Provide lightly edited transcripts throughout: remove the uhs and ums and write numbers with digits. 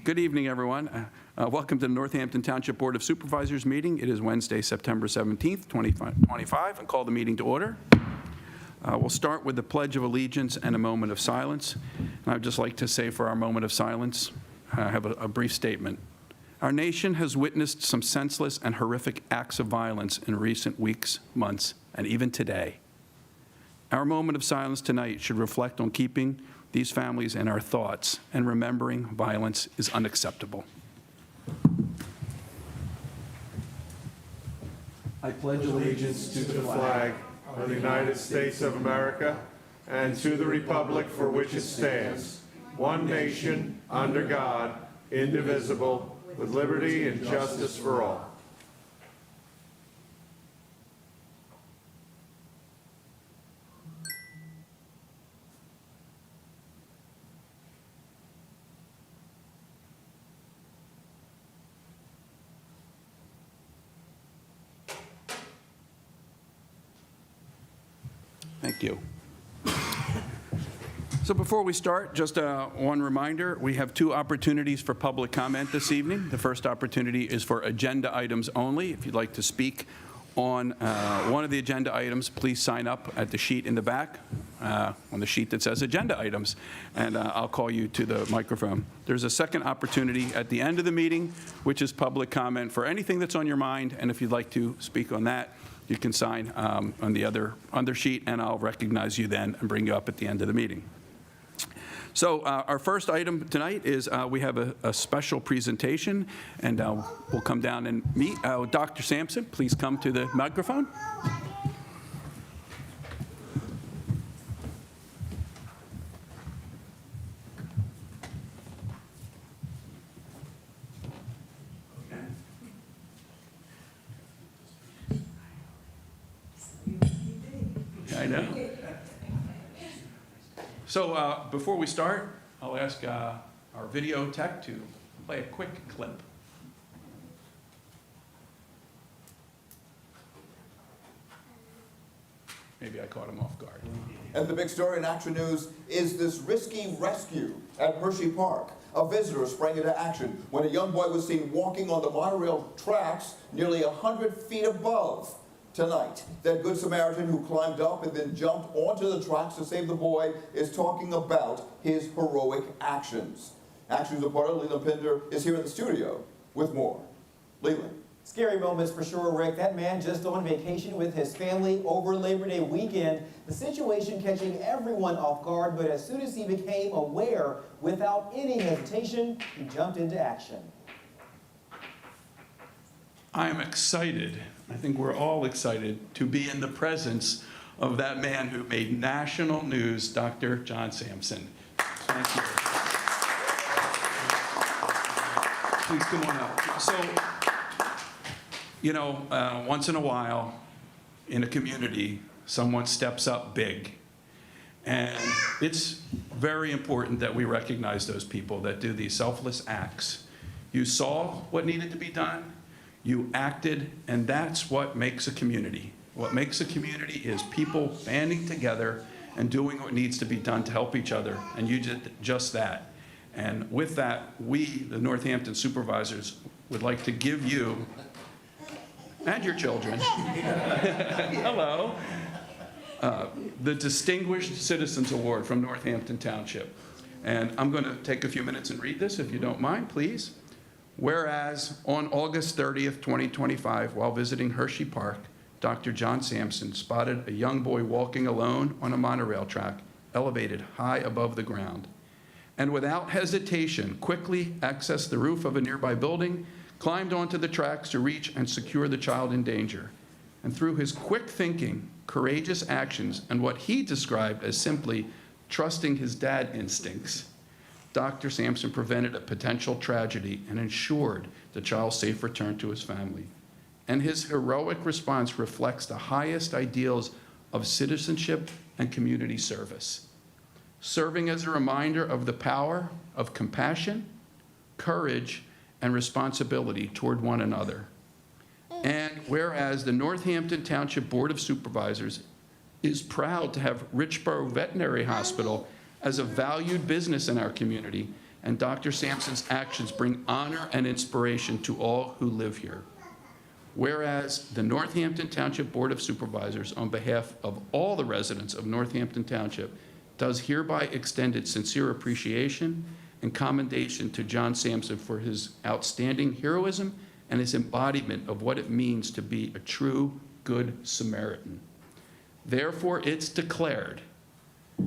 Good evening, everyone. Welcome to the Northampton Township Board of Supervisors meeting. It is Wednesday, September 17th, 2025, and call the meeting to order. We'll start with the Pledge of Allegiance and a moment of silence. And I'd just like to say for our moment of silence, I have a brief statement. Our nation has witnessed some senseless and horrific acts of violence in recent weeks, months, and even today. Our moment of silence tonight should reflect on keeping these families in our thoughts and remembering violence is unacceptable. I pledge allegiance to the flag of the United States of America and to the republic for which it stands, one nation, under God, indivisible, with liberty and justice for all. Thank you. So before we start, just one reminder, we have two opportunities for public comment this evening. The first opportunity is for agenda items only. If you'd like to speak on one of the agenda items, please sign up at the sheet in the back, on the sheet that says agenda items, and I'll call you to the microphone. There's a second opportunity at the end of the meeting, which is public comment for anything that's on your mind, and if you'd like to speak on that, you can sign on the other sheet, and I'll recognize you then and bring you up at the end of the meeting. So our first item tonight is we have a special presentation, and we'll come down and meet. Dr. Sampson, please come to the microphone. I know. So before we start, I'll ask our video tech to play a quick clip. Maybe I caught him off guard. And the big story in Action News is this risky rescue at Hershey Park. A visitor sprang into action when a young boy was seen walking on the monorail tracks nearly 100 feet above. Tonight, that Good Samaritan who climbed up and then jumped onto the tracks to save the boy is talking about his heroic actions. Action News reporter Leland Pinder is here in the studio with more. Leland. Scary moments for sure, Rick. That man just on vacation with his family over Labor Day weekend. The situation catching everyone off guard, but as soon as he became aware, without any hesitation, he jumped into action. I am excited. I think we're all excited to be in the presence of that man who made national news, Dr. John Sampson. Thank you. Please come on up. So, you know, once in a while in a community, someone steps up big. And it's very important that we recognize those people that do these selfless acts. You saw what needed to be done. You acted, and that's what makes a community. What makes a community is people banding together and doing what needs to be done to help each other, and you did just that. And with that, we, the Northampton Supervisors, would like to give you, and your children, hello, the Distinguished Citizens Award from Northampton Township. And I'm going to take a few minutes and read this, if you don't mind, please. Whereas on August 30th, 2025, while visiting Hershey Park, Dr. John Sampson spotted a young boy walking alone on a monorail track elevated high above the ground, and without hesitation quickly accessed the roof of a nearby building, climbed onto the tracks to reach and secure the child in danger. And through his quick thinking, courageous actions, and what he described as simply trusting his dad instincts, Dr. Sampson prevented a potential tragedy and ensured the child's safe return to his family. And his heroic response reflects the highest ideals of citizenship and community service, serving as a reminder of the power of compassion, courage, and responsibility toward one another. And whereas the Northampton Township Board of Supervisors is proud to have Richborough Veterinary Hospital as a valued business in our community, and Dr. Sampson's actions bring honor and inspiration to all who live here. Whereas the Northampton Township Board of Supervisors, on behalf of all the residents of Northampton Township, does hereby extend its sincere appreciation and commendation to John Sampson for his outstanding heroism and his embodiment of what it means to be a true Good Samaritan. Therefore, it's declared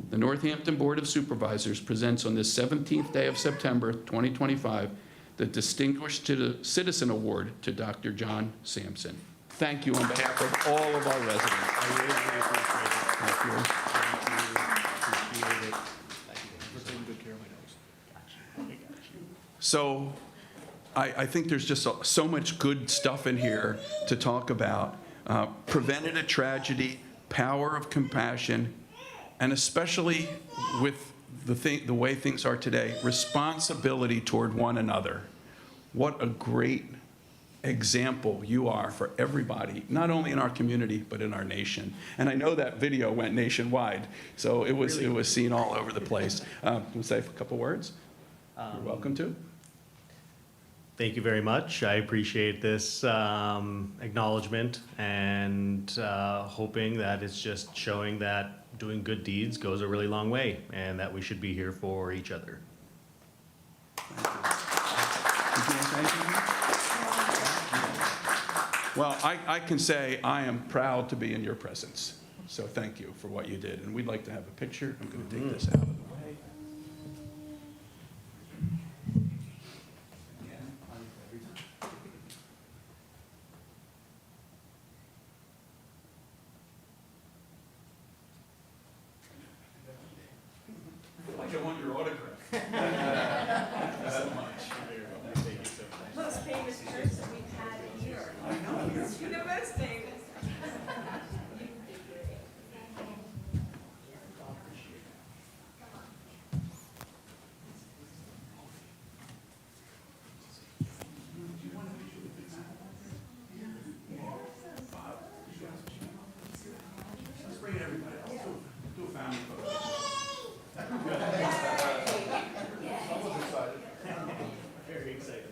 the Northampton Board of Supervisors presents on this 17th day of September 2025 the Distinguished Citizen Award to Dr. John Sampson. Thank you on behalf of all of our residents. I really appreciate it. Thank you. Appreciate it. We're taking good care of my nose. So I think there's just so much good stuff in here to talk about. Prevented a tragedy, power of compassion, and especially with the way things are today, responsibility toward one another. What a great example you are for everybody, not only in our community, but in our nation. And I know that video went nationwide, so it was seen all over the place. Can we say a couple words? You're welcome to. Thank you very much. I appreciate this acknowledgement, and hoping that it's just showing that doing good deeds goes a really long way, and that we should be here for each other. Well, I can say I am proud to be in your presence. So thank you for what you did. And we'd like to have a picture. I'm going to take this out of the way. I want your autograph. So much. Most famous person we've had here. I know. You're the most famous. Let's bring everybody else. Do a family photo. Very excited.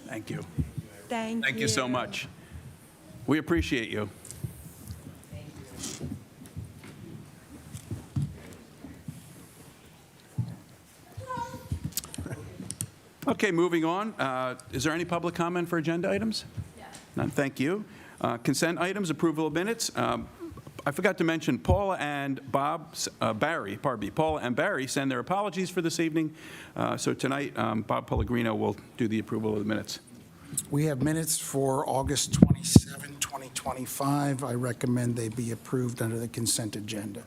Thank you. Thank you. Thank you so much. We appreciate you. Okay, moving on. Is there any public comment for agenda items? None, thank you. Consent items, approval of minutes. I forgot to mention Paula and Paula and Barry send their apologies for this evening. So tonight, Bob Pellegrino will do the approval of the minutes. We have minutes for August 27, 2025. I recommend they be approved under the consent agenda.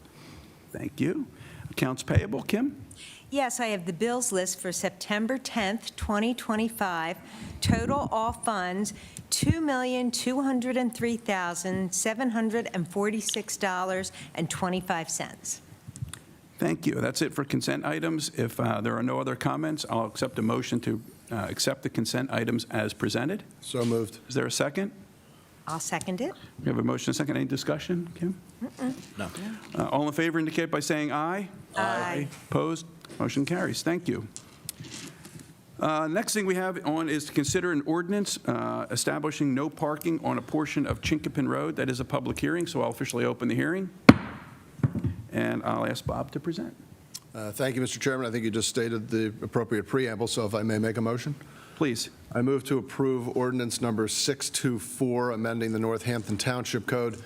Thank you. Accounts payable, Kim? Yes, I have the bills list for September 10th, 2025. Total all funds, $2,203,746.25. Thank you. That's it for consent items. If there are no other comments, I'll accept a motion to accept the consent items as presented. So moved. Is there a second? I'll second it. We have a motion and a second. Any discussion, Kim? No. All in favor indicate by saying aye. Aye. Opposed? Motion carries. Thank you. Next thing we have on is to consider an ordinance establishing no parking on a portion of Chinquapin Road. That is a public hearing, so I'll officially open the hearing. And I'll ask Bob to present. Thank you, Mr. Chairman. I think you just stated the appropriate preamble, so if I may make a motion. Please. I move to approve ordinance number 624, amending the Northampton Township Code,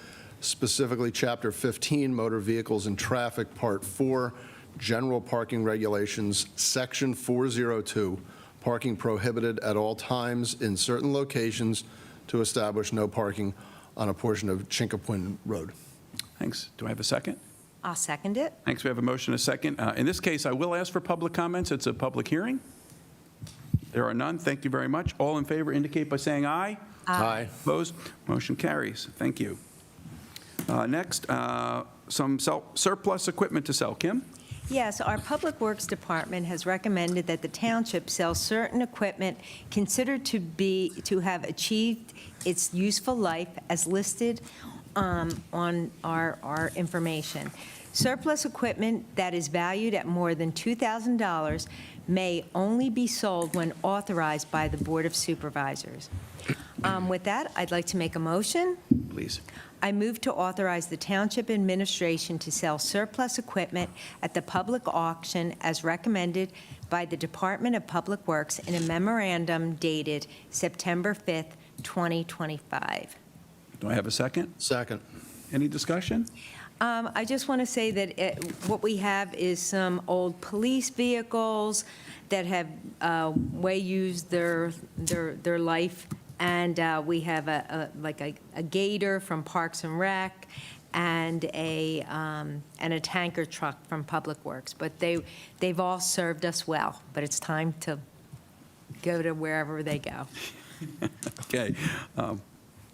specifically Chapter 15, Motor Vehicles and Traffic, Part 4, General Parking Regulations, Section 402, parking prohibited at all times in certain locations to establish no parking on a portion of Chinquapin Road. Thanks. Do I have a second? I'll second it. Thanks. We have a motion, a second. In this case, I will ask for public comments. It's a public hearing. There are none. Thank you very much. All in favor indicate by saying aye. Aye. Opposed? Motion carries. Thank you. Next, some surplus equipment to sell. Kim? Yes, our Public Works Department has recommended that the township sell certain equipment considered to have achieved its useful life as listed on our information. Surplus equipment that is valued at more than $2,000 may only be sold when authorized by the Board of Supervisors. With that, I'd like to make a motion. Please. I move to authorize the Township Administration to sell surplus equipment at the public auction as recommended by the Department of Public Works in a memorandum dated September 5th, 2025. Do I have a second? Second. Any discussion? I just want to say that what we have is some old police vehicles that have way used their life, and we have a gator from Parks and Rec and a tanker truck from Public Works. But they've all served us well, but it's time to go to wherever they go. Okay.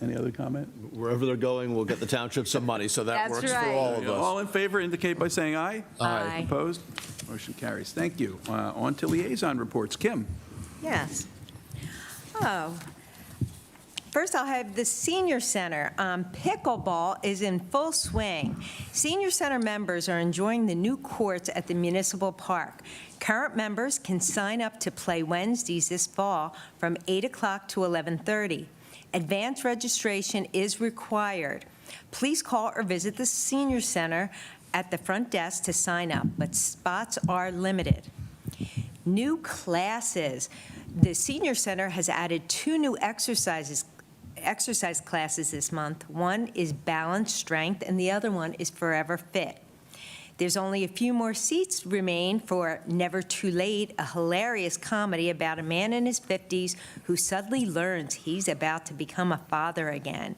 Any other comment? Wherever they're going, we'll get the township some money, so that That's works for right. all of us. All in favor indicate by saying aye. Aye. Opposed? Motion carries. Thank you. On to liaison reports. Kim? Yes. Oh. First, I'll have the Senior Center. Pickleball is in full swing. Senior Center members are enjoying the new courts at the Municipal Park. Current members can sign up to play Wednesdays this fall from 8 o'clock to 11:30. Advance registration is required. Please call or visit the Senior Center at the front desk to sign up, but spots are limited. New classes. The Senior Center has added 2 new exercise classes this month. One is balance strength, and the other one is forever fit. There's only a few more seats remain for Never Too Late, a hilarious comedy about a man in his 50s who suddenly learns he's about to become a father again.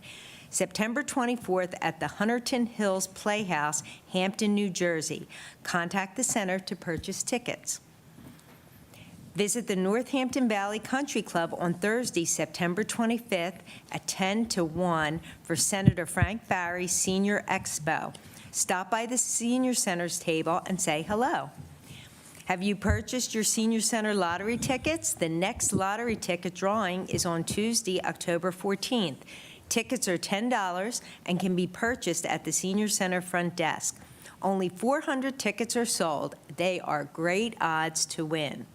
September 24th at the Hunterton Hills Playhouse, Hampton, New Jersey. Contact the center to purchase tickets. Visit the Northampton Valley Country Club on Thursday, September 25th at 10 to 1 for Senator Frank Barry's Senior Expo. Stop by the Senior Center's table and say hello. Have you purchased your Senior Center lottery tickets? The next lottery ticket drawing is on Tuesday, October 14th. Tickets are $10 and can be purchased at the Senior Center front desk. Only 400 tickets are sold. They are great odds to win.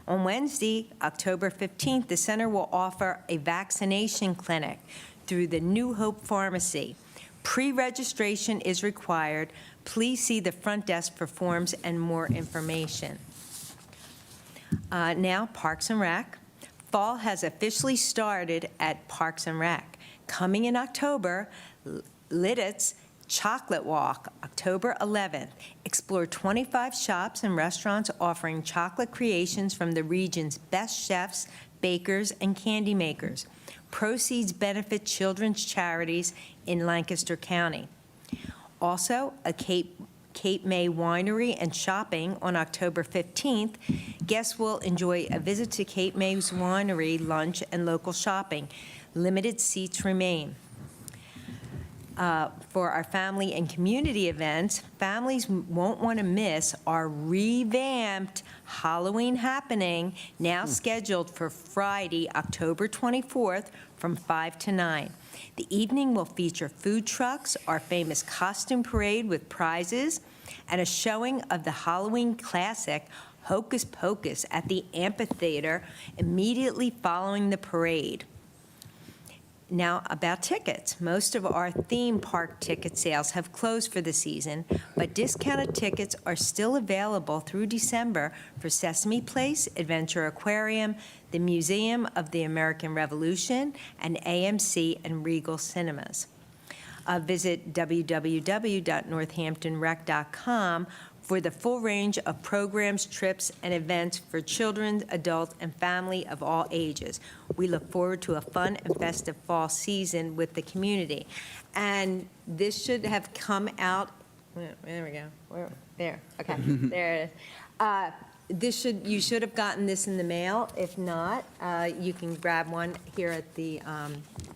On Wednesday, October 15th, the center will offer a vaccination clinic through the New Hope Pharmacy. Pre-registration is required. Please see the front desk for forms and more information. Now, Parks and Rec. Fall has officially started at Parks and Rec. Coming in October, Liddit's Chocolate Walk, October 11th. Explore 25 shops and restaurants offering chocolate creations from the region's best chefs, bakers, and candy makers. Proceeds benefit children's charities in Lancaster County. Also, a Cape May winery and shopping on October 15th. Guests will enjoy a visit to Cape May's winery, lunch, and local shopping. Limited seats remain. For our family and community events, families won't want to miss our revamped Halloween happening, now scheduled for Friday, October 24th from 5 to 9. The evening will feature food trucks, our famous costume parade with prizes, and a showing of the Halloween classic Hocus Pocus at the amphitheater immediately following the parade. Now, about tickets. Most of our theme park ticket sales have closed for the season, but discounted tickets are still available through December for Sesame Place, Adventure Aquarium, the Museum of the American Revolution, and AMC and Regal Cinemas. Visit www.northamptonrec.com for the full range of programs, trips, and events for children, adults, and family of all ages. We look forward to a fun and festive fall season with the community. And this should have come out, there we go, there, okay, there it is. You should have gotten this in the mail. If not, you can grab one here at the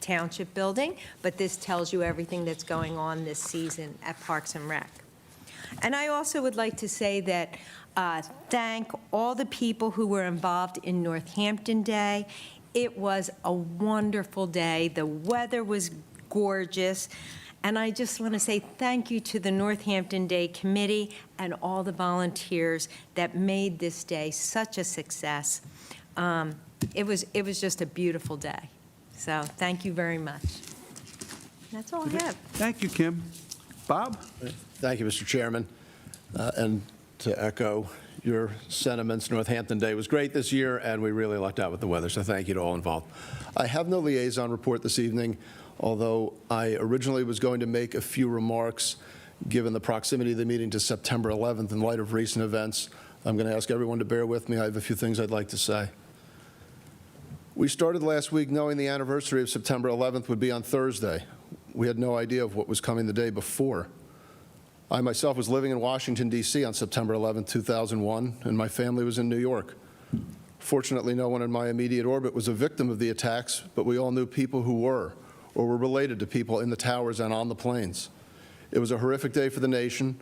Township Building, but this tells you everything that's going on this season at Parks and Rec. And I also would like to say that thank all the people who were involved in Northampton Day. It was a wonderful day. The weather was gorgeous. And I just want to say thank you to the Northampton Day Committee and all the volunteers that made this day such a success. It was just a beautiful day. So thank you very much. That's all I have. Thank you, Kim. Bob? Thank you, Mr. Chairman. And to echo your sentiments, Northampton Day was great this year, and we really lucked out with the weather, so thank you to all involved. I have no liaison report this evening, although I originally was going to make a few remarks given the proximity of the meeting to September 11th in light of recent events. I'm going to ask everyone to bear with me. I have a few things I'd like to say. We started last week knowing the anniversary of September 11th would be on Thursday. We had no idea of what was coming the day before. I myself was living in Washington, D.C. on September 11th, 2001, and my family was in New York. Fortunately, no one in my immediate orbit was a victim of the attacks, but we all knew people who were, or were related to people in the towers and on the planes. It was a horrific day for the nation,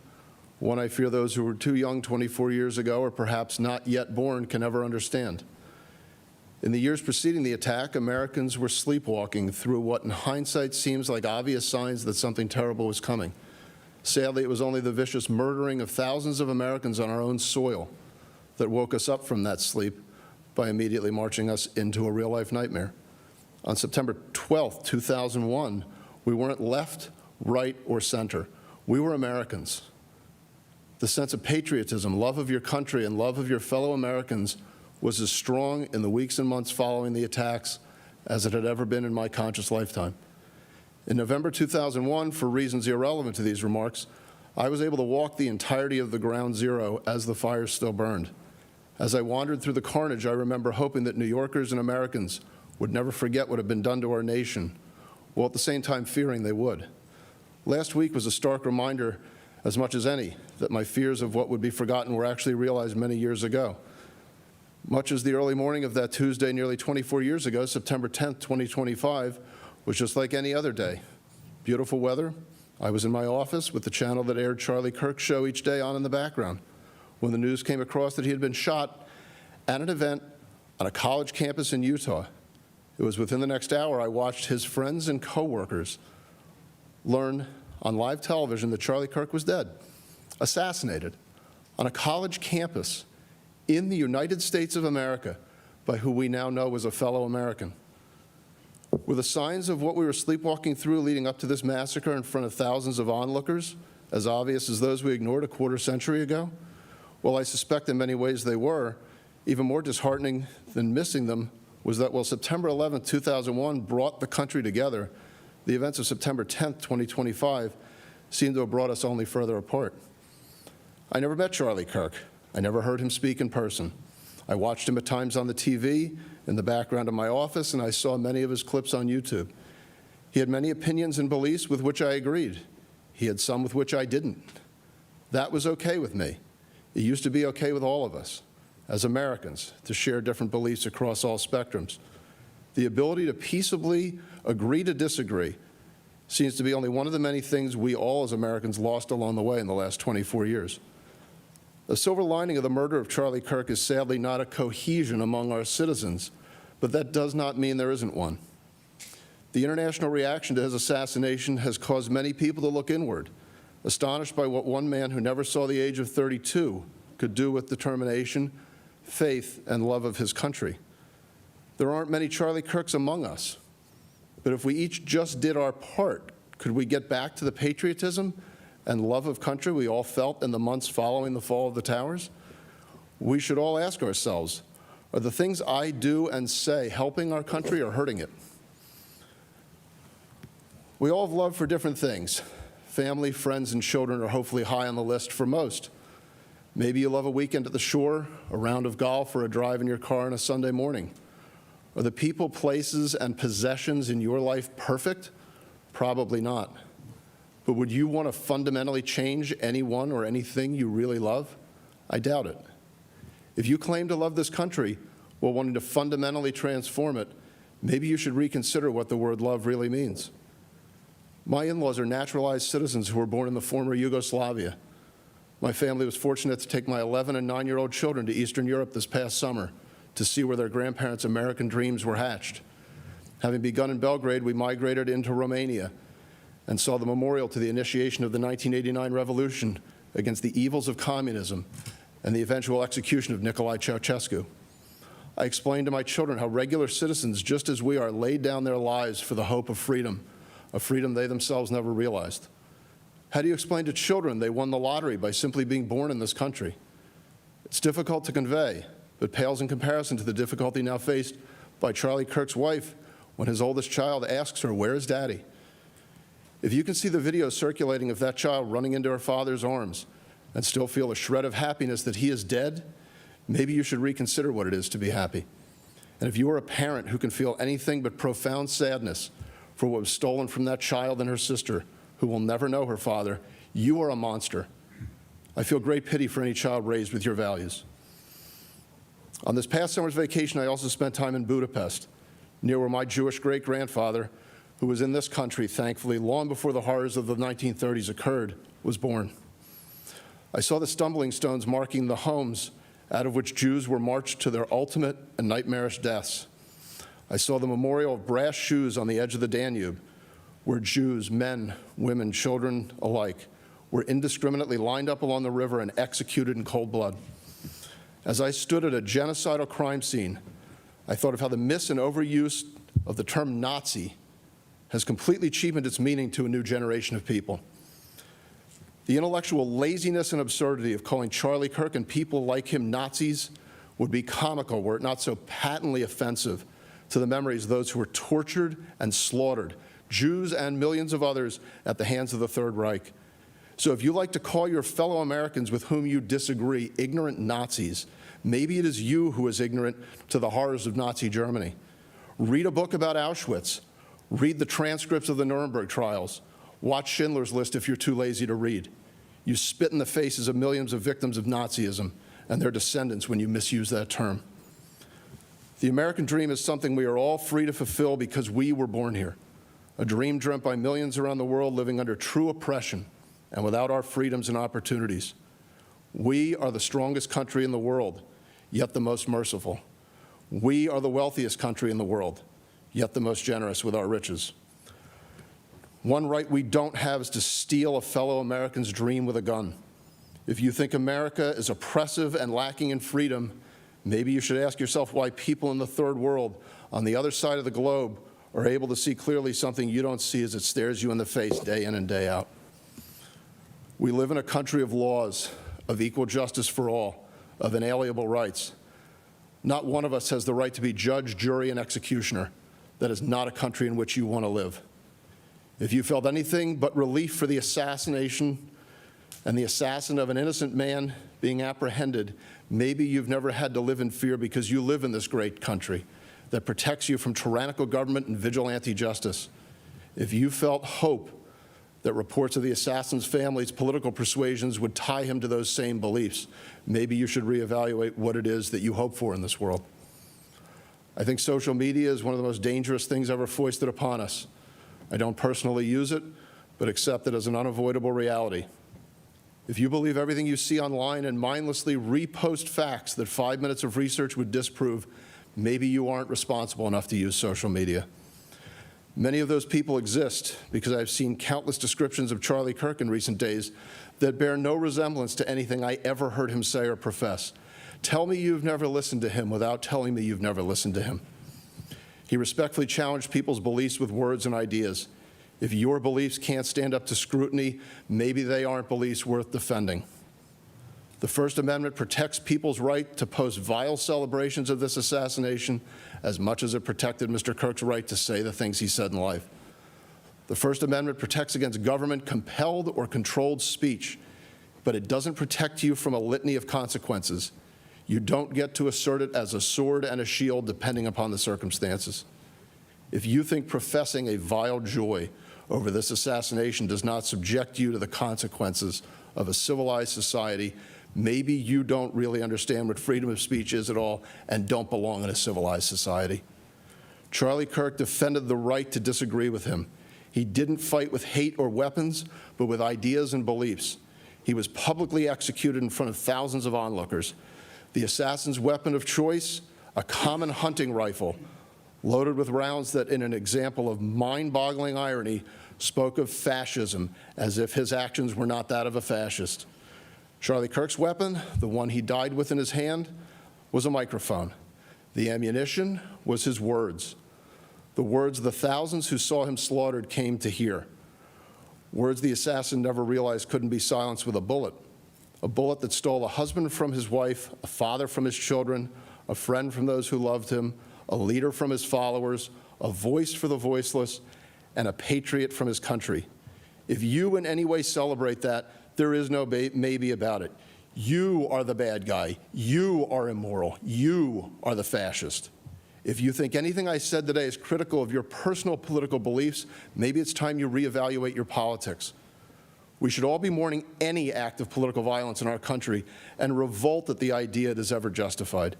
one I fear those who were too young 24 years ago or perhaps not yet born can never understand. In the years preceding the attack, Americans were sleepwalking through what in hindsight seems like obvious signs that something terrible was coming. Sadly, it was only the vicious murdering of thousands of Americans on our own soil that woke us up from that sleep by immediately marching us into a real-life nightmare. On September 12th, 2001, we weren't left, right, or center. We were Americans. The sense of patriotism, love of your country, and love of your fellow Americans was as strong in the weeks and months following the attacks as it had ever been in my conscious lifetime. In November 2001, for reasons irrelevant to these remarks, I was able to walk the entirety of the Ground Zero as the fires still burned. As I wandered through the carnage, I remember hoping that New Yorkers and Americans would never forget what had been done to our nation, while at the same time fearing they would. Last week was a stark reminder, as much as any, that my fears of what would be forgotten were actually realized many years ago. Much as the early morning of that Tuesday nearly 24 years ago, September 10th, 2025, was just like any other day. Beautiful weather. I was in my office with the channel that aired Charlie Kirk's show each day on in the background when the news came across that he had been shot at an event on a college campus in Utah. It was within the next hour I watched his friends and coworkers learn on live television that Charlie Kirk was dead, assassinated on a college campus in the United States of America by who we now know was a fellow American. Were the signs of what we were sleepwalking through leading up to this massacre in front of thousands of onlookers as obvious as those we ignored a quarter century ago? Well, I suspect in many ways they were. Even more disheartening than missing them was that while September 11, 2001 brought the country together, the events of September 10, 2025 seem to have brought us only further apart. I never met Charlie Kirk. I never heard him speak in person. I watched him at times on the TV in the background of my office, and I saw many of his clips on YouTube. He had many opinions and beliefs with which I agreed. He had some with which I didn't. That was okay with me. It used to be okay with all of us, as Americans, to share different beliefs across all spectrums. The ability to peaceably agree to disagree seems to be only one of the many things we all as Americans lost along the way in the last 24 years. The silver lining of the murder of Charlie Kirk is sadly not a cohesion among our citizens, but that does not mean there isn't one. The international reaction to his assassination has caused many people to look inward, astonished by what one man who never saw the age of 32 could do with determination, faith, and love of his country. There aren't many Charlie Kirks among us, but if we each just did our part, could we get back to the patriotism and love of country we all felt in the months following the fall of the towers? We should all ask ourselves, are the things I do and say helping our country or hurting it? We all have love for different things. Family, friends, and children are hopefully high on the list for most. Maybe you love a weekend at the shore, a round of golf, or a drive in your car on a Sunday morning. Are the people, places, and possessions in your life perfect? Probably not. But would you want to fundamentally change anyone or anything you really love? I doubt it. If you claim to love this country while wanting to fundamentally transform it, maybe you should reconsider what the word love really means. My in-laws are naturalized citizens who were born in the former Yugoslavia. My family was fortunate to take my 11 and 9-year-old children to Eastern Europe this past summer to see where their grandparents' American dreams were hatched. Having begun in Belgrade, we migrated into Romania and saw the memorial to the initiation of the 1989 revolution against the evils of communism and the eventual execution of Nicolae Ceausescu. I explained to my children how regular citizens, just as we are, laid down their lives for the hope of freedom, a freedom they themselves never realized. How do you explain to children they won the lottery by simply being born in this country? It's difficult to convey, but pales in comparison to the difficulty now faced by Charlie Kirk's wife when his oldest child asks her, "Where is Daddy?" If you can see the video circulating of that child running into her father's arms and still feel a shred of happiness that he is dead, maybe you should reconsider what it is to be happy. And if you are a parent who can feel anything but profound sadness for what was stolen from that child and her sister, who will never know her father, you are a monster. I feel great pity for any child raised with your values. On this past summer's vacation, I also spent time in Budapest, near where my Jewish great-grandfather, who was in this country, thankfully, long before the horrors of the 1930s occurred, was born. I saw the stumbling stones marking the homes out of which Jews were marched to their ultimate and nightmarish deaths. I saw the memorial of brass shoes on the edge of the Danube, where Jews, men, women, children alike, were indiscriminately lined up along the river and executed in cold blood. As I stood at a genocidal crime scene, I thought of how the mis- and overuse of the term Nazi has completely cheapened its meaning to a new generation of people. The intellectual laziness and absurdity of calling Charlie Kirk and people like him Nazis would be comical were it not so patently offensive to the memories of those who were tortured and slaughtered, Jews and millions of others, at the hands of the Third Reich. So if you like to call your fellow Americans with whom you disagree ignorant Nazis, maybe it is you who is ignorant to the horrors of Nazi Germany. Read a book about Auschwitz. Read the transcripts of the Nuremberg trials. Watch Schindler's List if you're too lazy to read. You spit in the faces of millions of victims of Nazism and their descendants when you misuse that term. The American dream is something we are all free to fulfill because we were born here. A dream dreamt by millions around the world living under true oppression and without our freedoms and opportunities. We are the strongest country in the world, yet the most merciful. We are the wealthiest country in the world, yet the most generous with our riches. One right we don't have is to steal a fellow American's dream with a gun. If you think America is oppressive and lacking in freedom, maybe you should ask yourself why people in the third world on the other side of the globe are able to see clearly something you don't see as it stares you in the face day in and day out. We live in a country of laws, of equal justice for all, of inalienable rights. Not one of us has the right to be judge, jury, and executioner. That is not a country in which you want to live. If you felt anything but relief for the assassination and the assassin of an innocent man being apprehended, maybe you've never had to live in fear because you live in this great country that protects you from tyrannical government and vigilante justice. If you felt hope that reports of the assassin's family's political persuasions would tie him to those same beliefs, maybe you should reevaluate what it is that you hope for in this world. I think social media is one of the most dangerous things ever foisted upon us. I don't personally use it, but accept it as an unavoidable reality. If you believe everything you see online and mindlessly repost facts that 5 minutes of research would disprove, maybe you aren't responsible enough to use social media. Many of those people exist because I've seen countless descriptions of Charlie Kirk in recent days that bear no resemblance to anything I ever heard him say or profess. Tell me you've never listened to him without telling me you've never listened to him. He respectfully challenged people's beliefs with words and ideas. If your beliefs can't stand up to scrutiny, maybe they aren't beliefs worth defending. The First Amendment protects people's right to post vile celebrations of this assassination as much as it protected Mr. Kirk's right to say the things he said in life. The First Amendment protects against government-compelled or controlled speech. but it doesn't protect you from a litany of consequences. You don't get to assert it as a sword and a shield depending upon the circumstances. If you think professing a vile joy over this assassination does not subject you to the consequences of a civilized society, maybe you don't really understand what freedom of speech is at all and don't belong in a civilized society. Charlie Kirk defended the right to disagree with him. He didn't fight with hate or weapons, but with ideas and beliefs. He was publicly executed in front of thousands of onlookers. The assassin's weapon of choice, a common hunting rifle, loaded with rounds that, in an example of mind-boggling irony, spoke of fascism as if his actions were not that of a fascist. Charlie Kirk's weapon, the one he died with in his hand, was a microphone. The ammunition was his words. The words the thousands who saw him slaughtered came to hear. Words the assassin never realized couldn't be silenced with a bullet that stole a husband from his wife, a father from his children, a friend from those who loved him, a leader from his followers, a voice for the voiceless, and a patriot from his country. If you in any way celebrate that, there is no maybe about it. You are the bad guy. You are immoral. You are the fascist. If you think anything I said today is critical of your personal political beliefs, maybe it's time you reevaluate your politics. We should all be mourning any act of political violence in our country and revolt at the idea it is ever justified.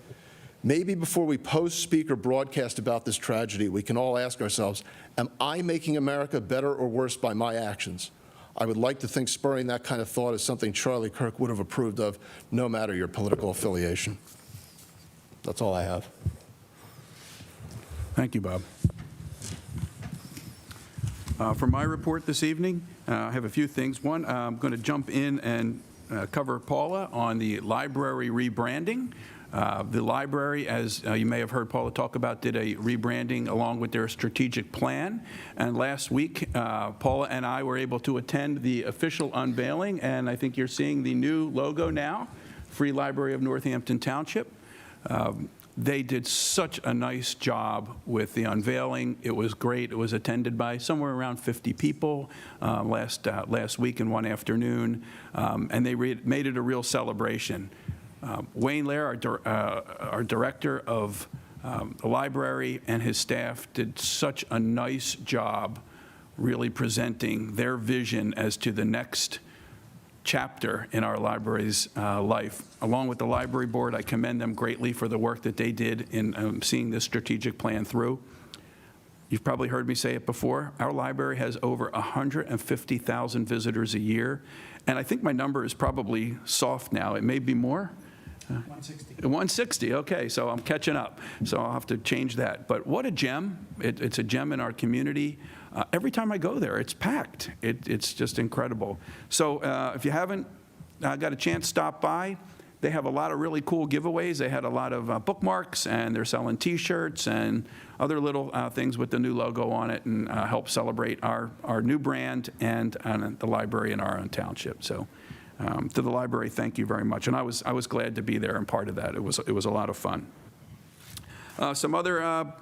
Maybe before we post, speak, or broadcast about this tragedy, we can all ask ourselves, am I making America better or worse by my actions? I would like to think spurring that kind of thought is something Charlie Kirk would have approved of, no matter your political affiliation. That's all I have. Thank you, Bob. For my report this evening, I have a few things. One, I'm going to jump in and cover Paula on the library rebranding. The library, as you may have heard Paula talk about, did a rebranding along with their strategic plan. And last week, Paula and I were able to attend the official unveiling, and I think you're seeing the new logo now, Free Library of Northampton Township. They did such a nice job with the unveiling. It was great. It was attended by somewhere around 50 people last week in one afternoon, and they made it a real celebration. Wayne Lair, our director of the library, and his staff did such a nice job really presenting their vision as to the next chapter in our library's life. Along with the library board, I commend them greatly for the work that they did in seeing this strategic plan through. You've probably heard me say it before. Our library has over 150,000 visitors a year, and I think my number is probably soft now. It may be more. 160. 160, okay, so I'm catching up. So I'll have to change that. But what a gem. It's a gem in our community. Every time I go there, it's packed. It's just incredible. So if you haven't got a chance, stop by. They have a lot of really cool giveaways. They had a lot of bookmarks, and they're selling T-shirts and other little things with the new logo on it, and help celebrate our new brand and the library in our own township. So to the library, thank you very much. And I was glad to be there and part of that. It was a lot of fun. Some other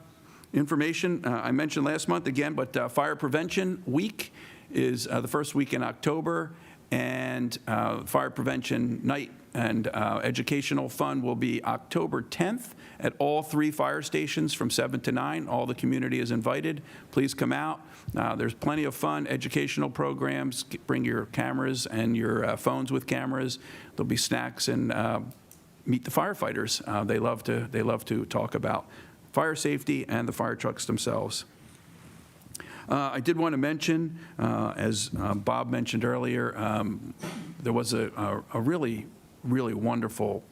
information I mentioned last month again, but Fire Prevention Week is the first week in October, and Fire Prevention Night and Educational Fund will be October 10th at all 3 fire stations from 7 to 9. All the community is invited. Please come out. There's plenty of fun educational programs. Bring your cameras and your phones with cameras. There'll be snacks, and meet the firefighters. They love to talk about fire safety and the fire trucks themselves. I did want to mention, as Bob mentioned earlier, there was a really wonderful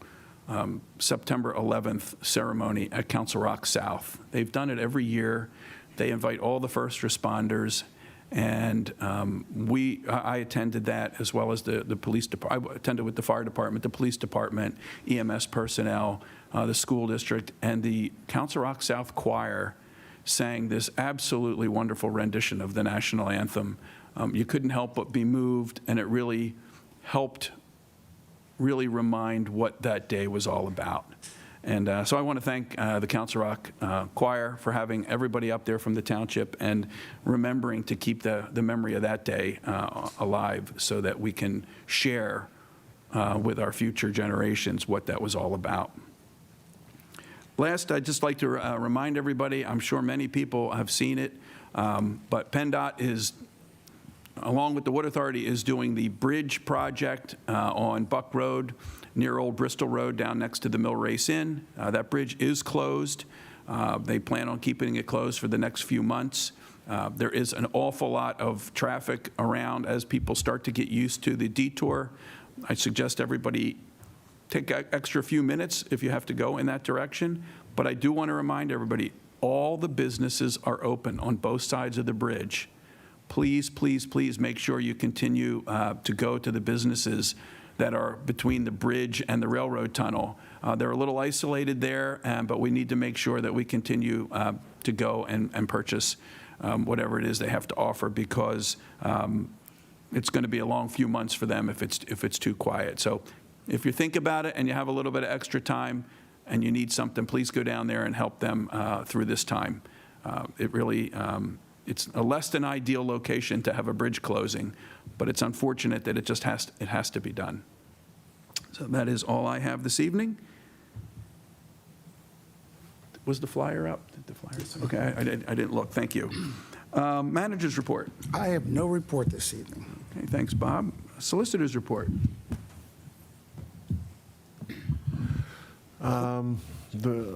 September 11th ceremony at Council Rock South. They've done it every year. They invite all the first responders, and I attended that, as well as the police department. I attended with the fire department, the police department, EMS personnel, the school district, and the Council Rock South choir sang this absolutely wonderful rendition of the national anthem. You couldn't help but be moved, and it really helped remind what that day was all about. And so I want to thank the Council Rock Choir for having everybody up there from the township and remembering to keep the memory of that day alive, so that we can share with our future generations what that was all about. Last, I'd just like to remind everybody, I'm sure many people have seen it, but PennDOT is, along with the Wood Authority, is doing the bridge project on Buck Road near Old Bristol Road down next to the Mill Race Inn. That bridge is closed. They plan on keeping it closed for the next few months. There is an awful lot of traffic around as people start to get used to the detour. I suggest everybody take an extra few minutes if you have to go in that direction. But I do want to remind everybody, all the businesses are open on both sides of the bridge. Please, please, please make sure you continue to go to the businesses that are between the bridge and the railroad tunnel. They're a little isolated there, but we need to make sure that we continue to go and purchase whatever it is they have to offer, because it's going to be a long few months for them if it's too quiet. So if you think about it and you have a little bit of extra time and you need something, please go down there and help them through this time. It really, it's a less than ideal location to have a bridge closing, but it's unfortunate that it just has to be done. So that is all I have this evening. Was the flyer up? Did the flyer? Okay, I didn't look. Thank you. Manager's report. I have no report this evening. Okay, thanks, Bob. Solicitor's report.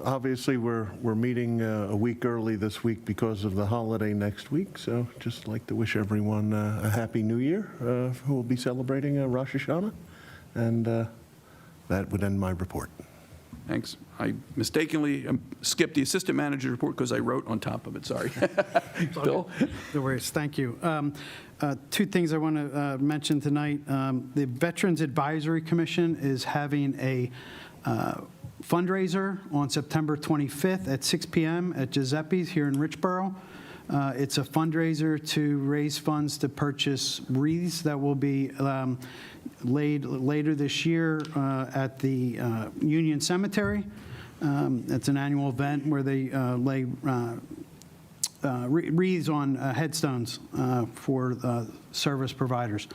Obviously, we're meeting a week early this week because of the holiday next week, so just like to wish everyone a Happy New Year, who will be celebrating Rosh Hashanah, and that would end my report. Thanks. I mistakenly skipped the assistant manager's report because I wrote on top of it. Sorry. Bill? No worries. Thank you. Two things I want to mention tonight. The Veterans Advisory Commission is having a fundraiser on September 25th at 6 p.m. at Giuseppe's here in Richboro. It's a fundraiser to raise funds to purchase wreaths that will be laid later this year at the Union Cemetery. It's an annual event where they lay wreaths on headstones for service providers.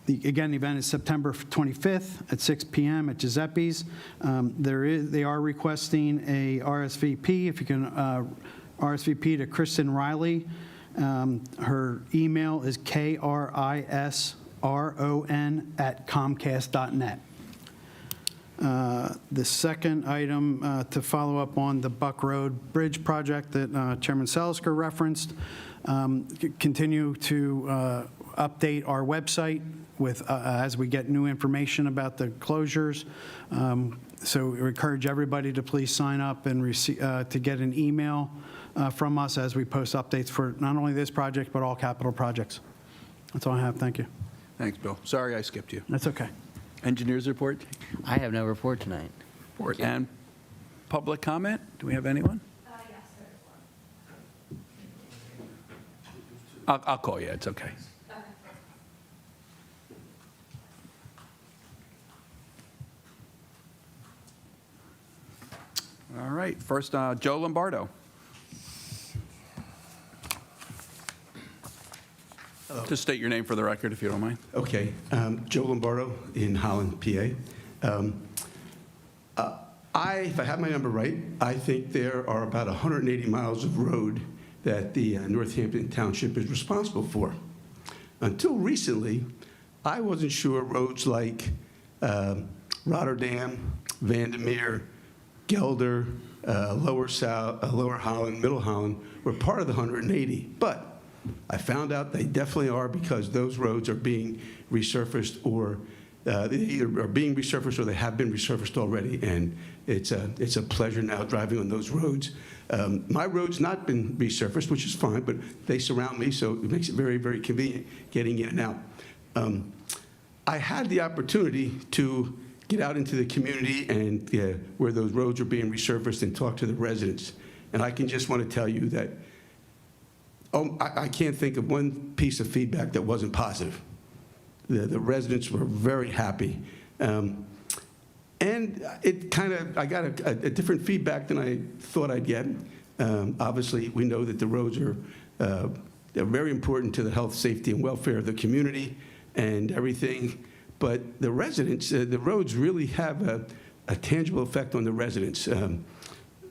Again, the event is September 25th at 6 p.m. at Giuseppe's. They are requesting a RSVP. If you can RSVP to Kristen Riley. Her email is KRISRON@comcast.net. The second item to follow up on the Buck Road Bridge project that Chairman Selisker referenced, continue to update our website with as we get new information about the closures. So we encourage everybody to please sign up and receive to get an email from us as we post updates for not only this project but all capital projects. That's all I have. Thank you. Thanks, Bill. Sorry I skipped you. That's okay. Engineers report? I have no report tonight. Report. And public comment? Do we have anyone? Yes, there is one. I'll call you. It's okay. All right. First, Joe Lombardo. Just state your name for the record, if you don't mind. Okay. Joe Lombardo in Holland, PA. If I have my number right, I think there are about 180 miles of road that the Northampton Township is responsible for. Until recently, I wasn't sure roads like Rotterdam, Vandermeer, Gelder, Lower Holland, Middle Holland were part of the 180. But I found out they definitely are, because those roads are being resurfaced, or they either are being resurfaced or they have been resurfaced already, and it's a pleasure now driving on those roads. My road's not been resurfaced, which is fine, but they surround me, so it makes it very, very convenient getting in and out. I had the opportunity to get out into the community and where those roads are being resurfaced and talk to the residents, and I can just want to tell you that I can't think of one piece of feedback that wasn't positive. The residents were very happy. And it kind of, I got a different feedback than I thought I'd get. Obviously, we know that the roads are they're very important to the health, safety, and welfare of the community and everything. but the residents, the roads really have a tangible effect on the residents.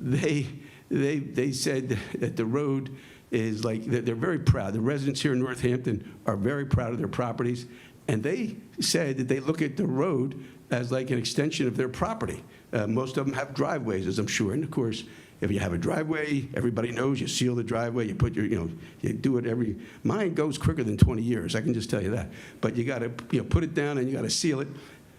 They said that the road is like, they're very proud. The residents here in Northampton are very proud of their properties, and they said that they look at the road as like an extension of their property. Most of them have driveways, as I'm sure, and of course, if you have a driveway, everybody knows you seal the driveway, you put your, you do it mine goes quicker than 20 years, I can just tell you that. But you got to, put it down and you got to seal it.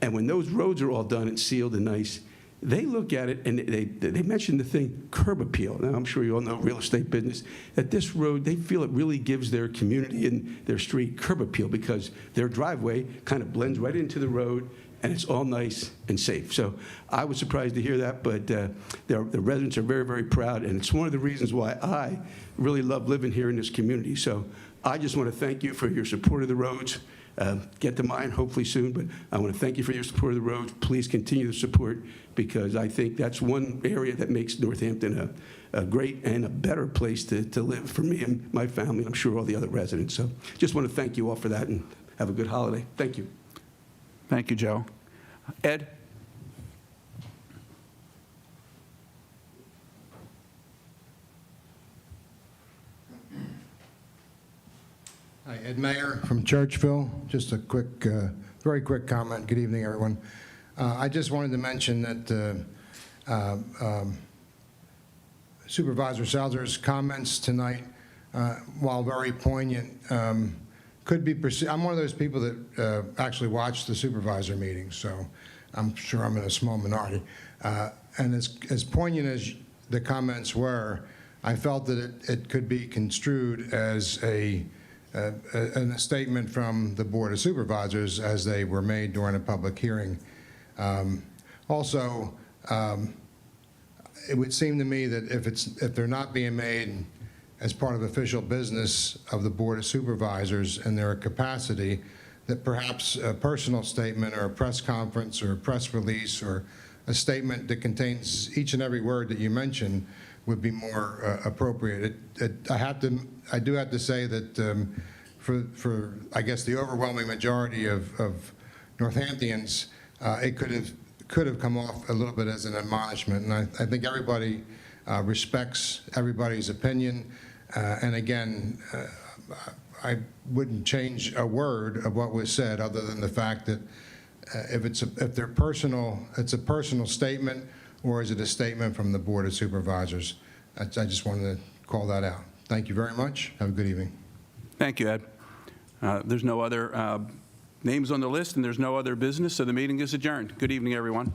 And when those roads are all done and sealed and nice, they look at it and they mentioned the thing, curb appeal. Now, I'm sure you all know real estate business, that this road, they feel it really gives their community and their street curb appeal because their driveway kind of blends right into the road and it's all nice and safe. So I was surprised to hear that, but the residents are very, very proud, and it's one of the reasons why I really love living here in this community. So I just want to thank you for your support of the roads. Get to mine hopefully soon, but I want to thank you for your support of the roads. Please continue to support, because I think that's one area that makes Northampton a great and a better place to live for me and my family, and I'm sure all the other residents. So just want to thank you all for that, and have a good holiday. Thank you. Thank you, Joe. Ed? Hi, Ed Mayer from Churchville. Just a quick, very quick comment. Good evening, everyone. I just wanted to mention that Supervisor Salzer's comments tonight, while very poignant, could be perceived. I'm one of those people that actually watch the supervisor meetings, so I'm sure I'm in a small minority. And as poignant as the comments were, I felt that it could be construed as a statement from the Board of Supervisors as they were made during a public hearing. Also, it would seem to me that if they're not being made as part of official business of the Board of Supervisors in their capacity, that perhaps a personal statement or a press conference or a press release or a statement that contains each and every word that you mentioned would be more appropriate. I do have to say that for I guess the overwhelming majority of Northamptonians, it could have come off a little bit as an admonishment, and I think everybody respects everybody's opinion. And again, I wouldn't change a word of what was said, other than the fact that if they're personal, it's a personal statement, or is it a statement from the Board of Supervisors? I just wanted to call that out. Thank you very much. Have a good evening. Thank you, Ed. There's no other names on the list, and there's no other business, so the meeting is adjourned. Good evening, everyone.